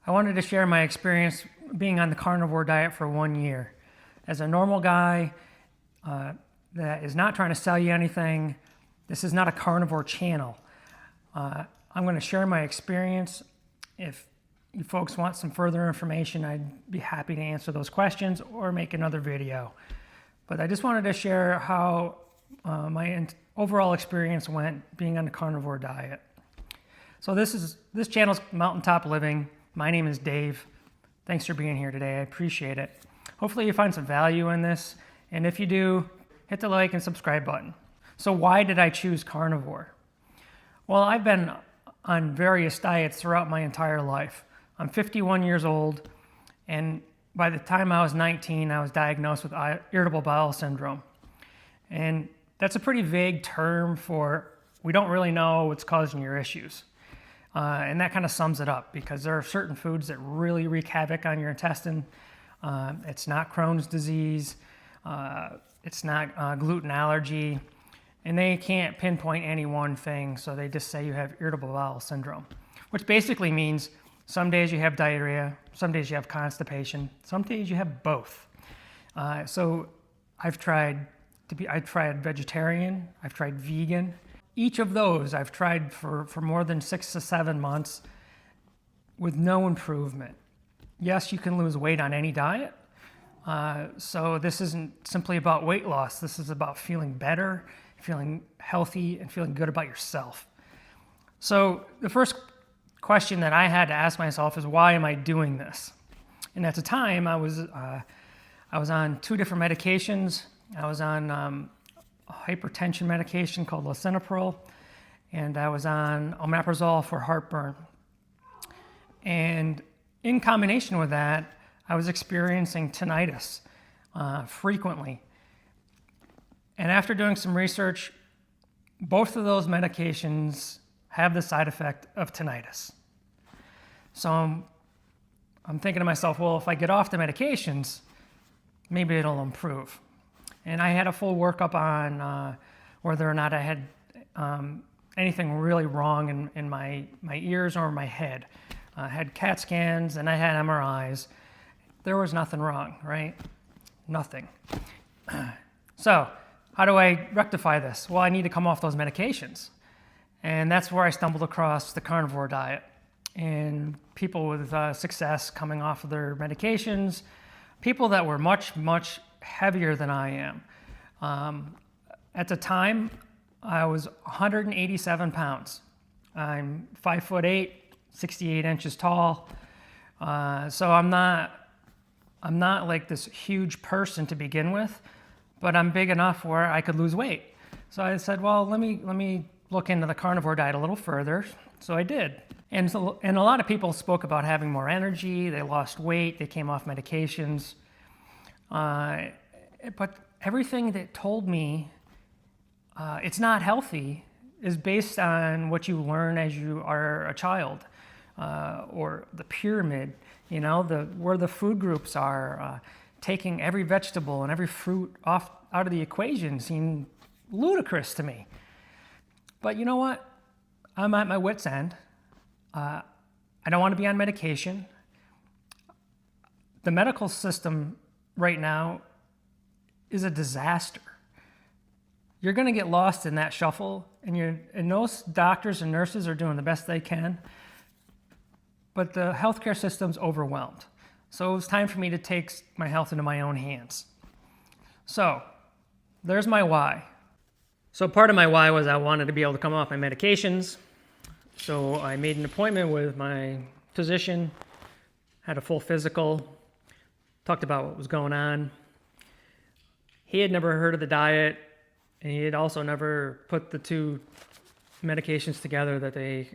I wanted to share my experience being on the carnivore diet for 1 year. As a normal guy that is not trying to sell you anything, this is not a carnivore channel. I'm going to share my experience. If you folks want some further information, I'd be happy to answer those questions or make another video. But I just wanted to share how my overall experience went being on the carnivore diet. So this channel's Mountaintop Living. My name is Dave. Thanks for being here today. I appreciate it. Hopefully you find some value in this. And if you do, hit the like and subscribe button. So why did I choose carnivore? Well, I've been on various diets throughout my entire life. I'm 51 years old, and by the time I was 19, I was diagnosed with irritable bowel syndrome. And that's a pretty vague term for we don't really know what's causing your issues. And that kind of sums it up, because there are certain foods that really wreak havoc on your intestine. It's not Crohn's disease. It's not gluten allergy. And they can't pinpoint any one thing, so they just say you have irritable bowel syndrome, which basically means some days you have diarrhea, some days you have constipation, some days you have both. So I've tried vegetarian, I've tried vegan. Each of those I've tried for more than 6 to 7 months with no improvement. Yes, you can lose weight on any diet. So this isn't simply about weight loss. This is about feeling better, feeling healthy, and feeling good about yourself. So the first question that I had to ask myself is, why am I doing this? And at the time, I was on 2 different medications. I was on a hypertension medication called lisinopril, and I was on omeprazole for heartburn. And in combination with that, I was experiencing tinnitus frequently. And after doing some research, both of those medications have the side effect of tinnitus. So I'm thinking to myself, well, if I get off the medications, maybe it'll improve. And I had a full workup on whether or not I had anything really wrong in my ears or my head. I had CAT scans and I had MRIs. There was nothing wrong, right? Nothing. So how do I rectify this? Well, I need to come off those medications. And that's where I stumbled across the carnivore diet and people with success coming off of their medications, people that were much, much heavier than I am. At the time, I was 187 pounds. I'm 5'8", 68 inches tall. So I'm not like this huge person to begin with, but I'm big enough where I could lose weight. So I said, well, let me look into the carnivore diet a little further. So I did. And a lot of people spoke about having more energy. They lost weight. They came off medications. But everything that told me it's not healthy is based on what you learn as you are a child, or the pyramid, where the food groups are. Taking every vegetable and every fruit out of the equation seemed ludicrous to me. But you know what? I'm at my wit's end. I don't want to be on medication. The medical system right now is a disaster. You're going to get lost in that shuffle, and those doctors and nurses are doing the best they can, but the healthcare system's overwhelmed. So it was time for me to take my health into my own hands. So there's my why. So part of my why was I wanted to be able to come off my medications. So I made an appointment with my physician, had a full physical, talked about what was going on. He had never heard of the diet, and he had also never put the 2 medications together that they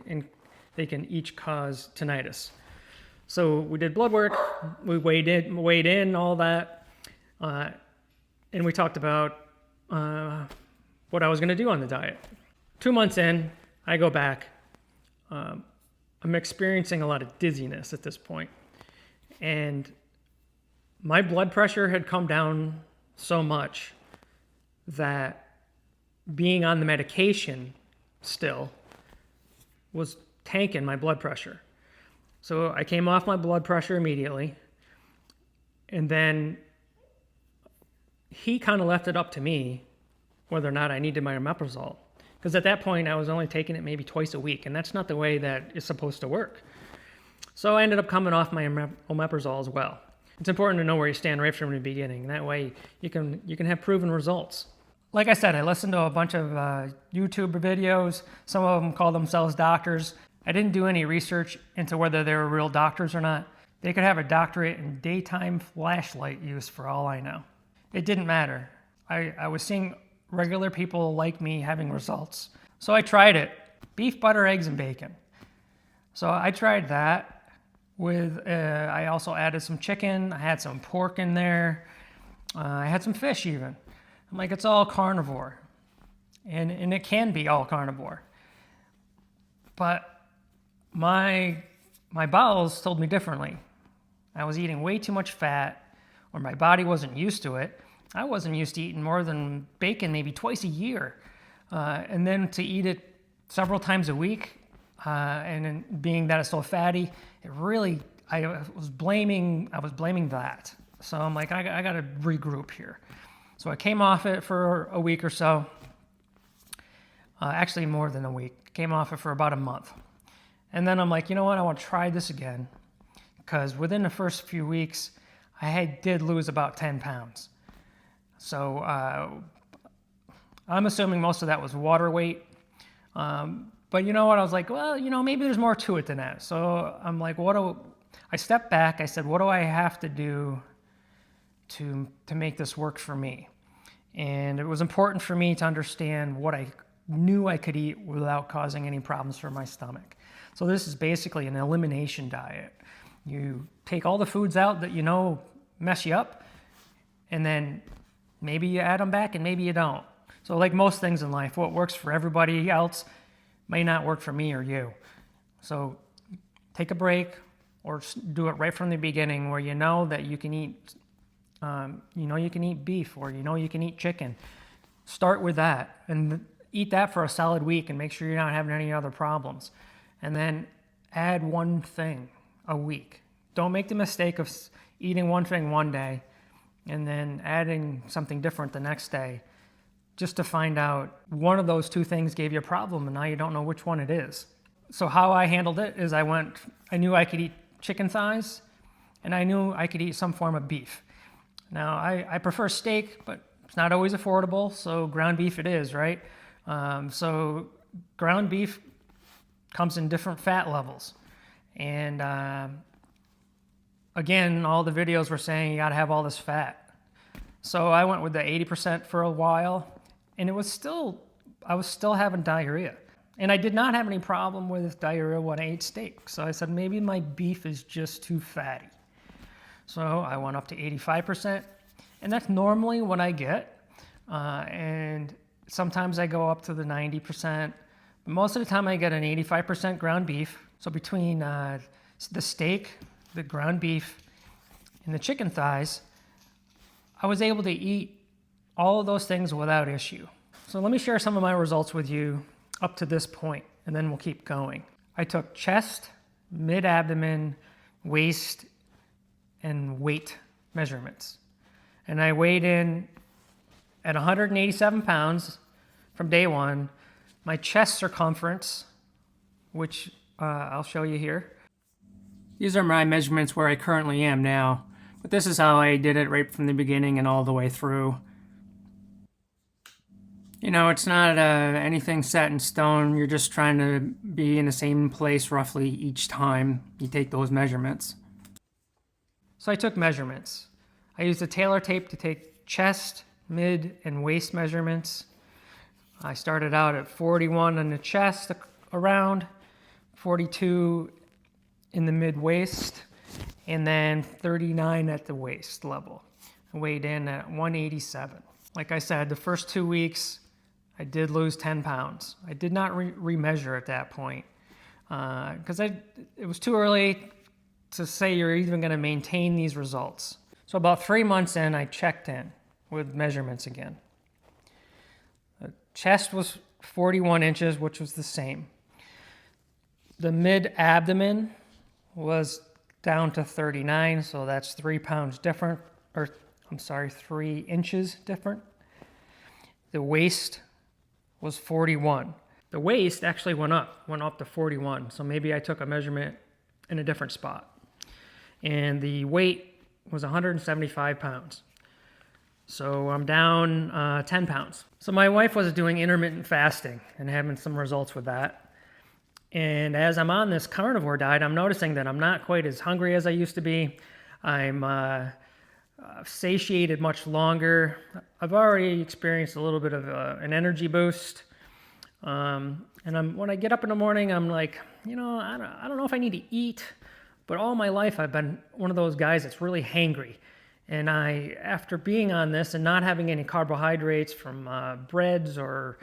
can each cause tinnitus. So we did blood work, we weighed in all that, and we talked about what I was going to do on the diet. 2 months in, I go back. I'm experiencing a lot of dizziness at this point, and my blood pressure had come down so much that being on the medication still was tanking my blood pressure. So I came off my blood pressure immediately, and then he kind of left it up to me whether or not I needed my omeprazole. Because at that point, I was only taking it maybe twice a week, and that's not the way that it's supposed to work. So I ended up coming off my omeprazole as well. It's important to know where you stand right from the beginning. That way you can have proven results. Like I said, I listened to a bunch of YouTube videos. Some of them call themselves doctors. I didn't do any research into whether they were real doctors or not. They could have a doctorate in daytime flashlight use for all I know. It didn't matter. I was seeing regular people like me having results. So I tried it. Beef, butter, eggs, and bacon. So I tried that. I also added some chicken. I had some pork in there. I had some fish even. I'm like, it's all carnivore. And it can be all carnivore. But my bowels told me differently. I was eating way too much fat, or my body wasn't used to it. I wasn't used to eating more than bacon maybe twice a year. And then to eat it several times a week, and being that it's so fatty, I was blaming that. So I'm like, I got to regroup here. So I came off it for a week or so. Actually more than a week. Came off it for about a month. And then I'm like, you know what? I want to try this again. Because within the first few weeks, I did lose about 10 pounds. So I'm assuming most of that was water weight. But you know what? I was like, well, maybe there's more to it than that. So I'm like, I stepped back. I said, what do I have to do to make this work for me? And it was important for me to understand what I knew I could eat without causing any problems for my stomach. So this is basically an elimination diet. You take all the foods out that mess you up, and then maybe you add them back and maybe you don't. So like most things in life, what works for everybody else may not work for me or you. So take a break or do it right from the beginning where you know that you can eat, you can eat beef or you can eat chicken. Start with that and eat that for a solid week and make sure you're not having any other problems. And then add one thing a week. Don't make the mistake of eating one thing one day and then adding something different the next day just to find out one of those two things gave you a problem and now you don't know which one it is. So how I handled it is I knew I could eat chicken thighs and I knew I could eat some form of beef. Now I prefer steak, but it's not always affordable, so ground beef it is, right? So ground beef comes in different fat levels. And again, all the videos were saying you gotta have all this fat. So I went with the 80% for a while, and I was still having diarrhea. And I did not have any problem with diarrhea when I ate steak. So I said, maybe my beef is just too fatty. So I went up to 85%, and that's normally what I get. And sometimes I go up to the 90%. But most of the time I get an 85% ground beef. So between the steak, the ground beef, and the chicken thighs, I was able to eat all of those things without issue. So let me share some of my results with you up to this point, and then we'll keep going. I took chest, mid-abdomen, waist, and weight measurements. And I weighed in at 187 pounds from day one. My chest circumference, which I'll show you here. These are my measurements where I currently am now, but this is how I did it right from the beginning and all the way through. It's not anything set in stone. You're just trying to be in the same place roughly each time you take those measurements. So I took measurements. I used a tailor tape to take chest, mid, and waist measurements. I started out at 41 on the chest around, 42 in the mid waist, and then 39 at the waist level. I weighed in at 187. Like I said, the first 2 weeks, I did lose 10 pounds. I did not remeasure at that point because it was too early to say you're even going to maintain these results. So about 3 months in, I checked in with measurements again. The chest was 41 inches, which was the same. The mid-abdomen was down to 39, so that's 3 pounds different, or I'm sorry, 3 inches different. The waist was 41. The waist actually went up to 41, so maybe I took a measurement in a different spot. And the weight was 175 pounds. So I'm down 10 pounds. So my wife was doing intermittent fasting and having some results with that. And as I'm on this carnivore diet, I'm noticing that I'm not quite as hungry as I used to be. I'm satiated much longer. I've already experienced a little bit of an energy boost. And when I get up in the morning, I'm like, I don't know if I need to eat, but all my life I've been one of those guys that's really hangry. And after being on this and not having any carbohydrates from breads or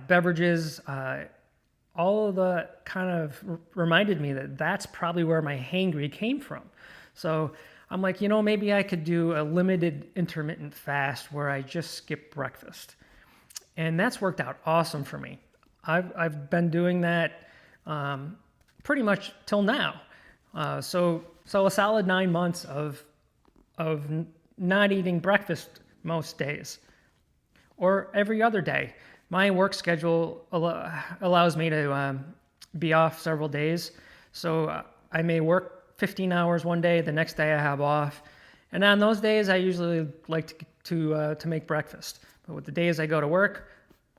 beverages, all of the kind of reminded me that that's probably where my hangry came from. So I'm like, maybe I could do a limited intermittent fast where I just skip breakfast. And that's worked out awesome for me. I've been doing that pretty much till now. So a solid 9 months of not eating breakfast most days or every other day. My work schedule allows me to be off several days. So I may work 15 hours one day, the next day I have off. And on those days, I usually like to make breakfast. But with the days I go to work,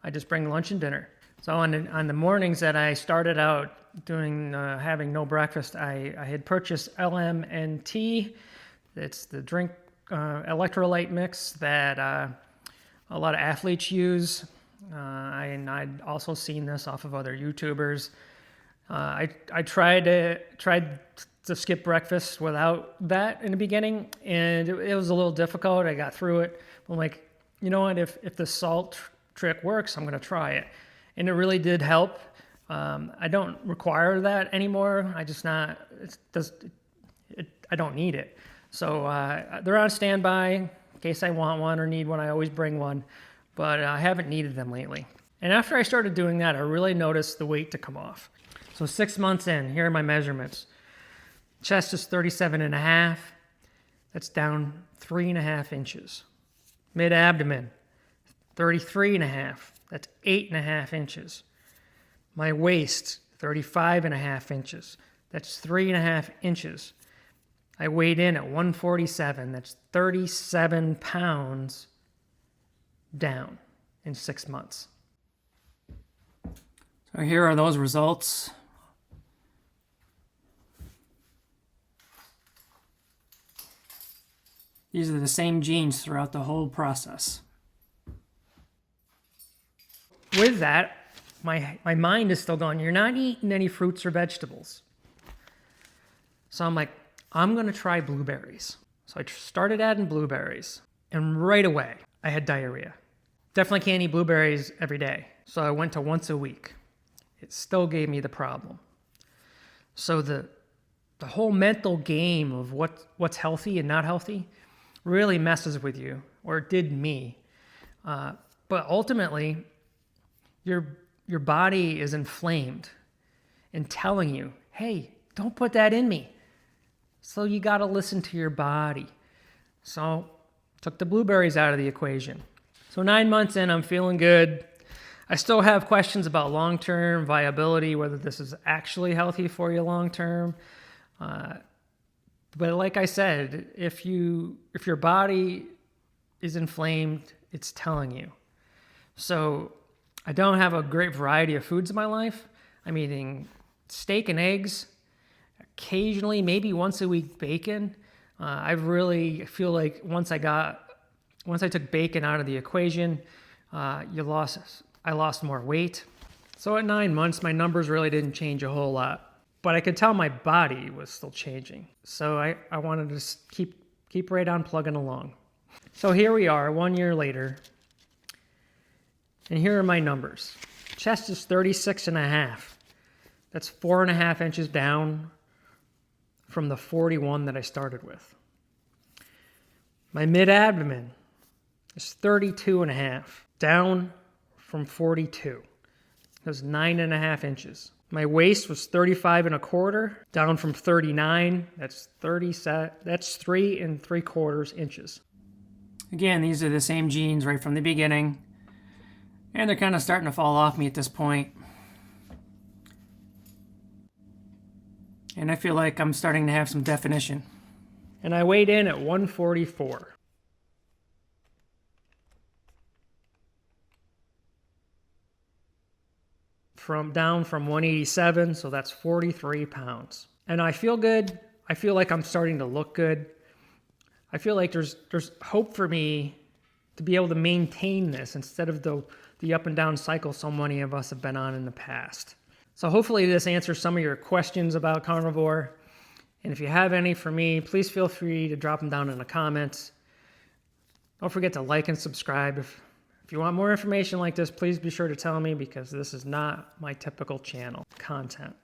I just bring lunch and dinner. So on the mornings that I started out doing having no breakfast, I had purchased LMNT. It's the drink electrolyte mix that a lot of athletes use. And I'd also seen this off of other YouTubers. I tried to skip breakfast without that in the beginning, and it was a little difficult. I got through it. I'm like, you know what? If the salt trick works, I'm going to try it, and it really did help. I don't require that anymore. I don't need it. So they're on standby in case I want one or need one. I always bring one. But I haven't needed them lately. And after I started doing that, I really noticed the weight to come off. So 6 months in, here are my measurements. Chest is 37.5. That's down 3.5 inches. Mid-abdomen, 33.5. That's 8.5 inches. My waist, 35.5 inches. That's 3.5 inches. I weighed in at 147. That's 37 pounds down in 6 months. So here are those results. These are the same genes throughout the whole process. With that, my mind is still going, you're not eating any fruits or vegetables. So I'm like, I'm going to try blueberries. So I started adding blueberries, and right away, I had diarrhea. Definitely can't eat blueberries every day. So I went to once a week. It still gave me the problem. So the whole mental game of what's healthy and not healthy really messes with you, or it did me. But ultimately, your body is inflamed and telling you, hey, don't put that in me. So you got to listen to your body. So took the blueberries out of the equation. So 9 months in, I'm feeling good. I still have questions about long-term viability, whether this is actually healthy for you long-term. But like I said, if your body is inflamed, it's telling you. So I don't have a great variety of foods in my life. I'm eating steak and eggs, occasionally, maybe once a week, bacon. I really feel like once I took bacon out of the equation, I lost more weight. So at 9 months, my numbers really didn't change a whole lot, but I could tell my body was still changing. So I wanted to just keep right on plugging along. So here we are, 1 year later, and here are my numbers. Chest is 36.5. That's 4.5 inches down from the 41 that I started with. My mid-abdomen is 32.5, down from 42. That's 9.5 inches. My waist was 35 and a quarter, down from 39. That's 3 3/4 inches. Again, these are the same jeans right from the beginning, and they're kind of starting to fall off me at this point. And I feel like I'm starting to have some definition. And I weighed in at 144. Down from 187, so that's 43 pounds. And I feel good. I feel like I'm starting to look good. I feel like there's hope for me to be able to maintain this instead of the up and down cycle so many of us have been on in the past. So hopefully this answers some of your questions about carnivore. And if you have any for me, please feel free to drop them down in the comments. Don't forget to like and subscribe. If you want more information like this, please be sure to tell me, because this is not my typical channel content.